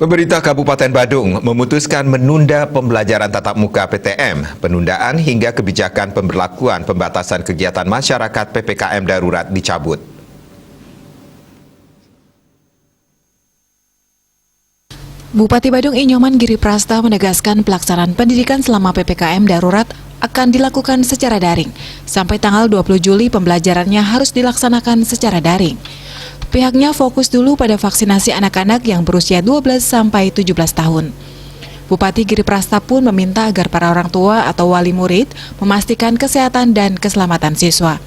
Pemerintah Kabupaten Badung memutuskan menunda pembelajaran tatap muka PTM, penundaan hingga kebijakan pemberlakuan pembatasan kegiatan masyarakat PPKM darurat dicabut. Bupati Badung Inyoman Giri Prasta menegaskan pelaksanaan pendidikan selama PPKM darurat akan dilakukan secara daring. Sampai tanggal 20 Juli pembelajarannya harus dilaksanakan secara daring. Pihaknya fokus dulu pada vaksinasi anak-anak yang berusia 12 sampai 17 tahun. Bupati Giri Prasta pun meminta agar para orang tua atau wali murid memastikan kesehatan dan keselamatan siswa.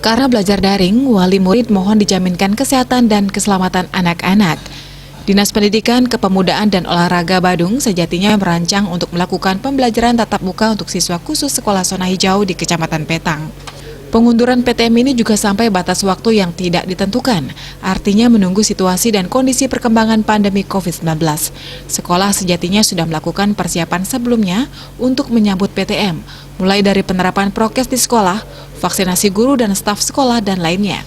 Karena belajar daring, wali murid mohon dijaminkan kesehatan dan keselamatan anak-anak. Dinas Pendidikan, Kepemudaan, dan Olahraga Badung sejatinya merancang untuk melakukan pembelajaran tatap muka untuk siswa khusus Sekolah Zona Hijau di Kecamatan Petang. Pengunduran PTM ini juga sampai batas waktu yang tidak ditentukan, artinya menunggu situasi dan kondisi perkembangan pandemi COVID-19. Sekolah sejatinya sudah melakukan persiapan sebelumnya untuk menyambut PTM, mulai dari penerapan prokes di sekolah, vaksinasi guru dan staf sekolah, dan lainnya.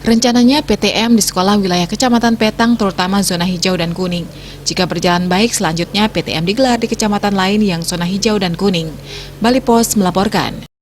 Rencananya PTM di sekolah wilayah Kecamatan Petang terutama zona hijau dan kuning. Jika berjalan baik, selanjutnya PTM digelar di kecamatan lain yang zona hijau dan kuning. Bali Post melaporkan.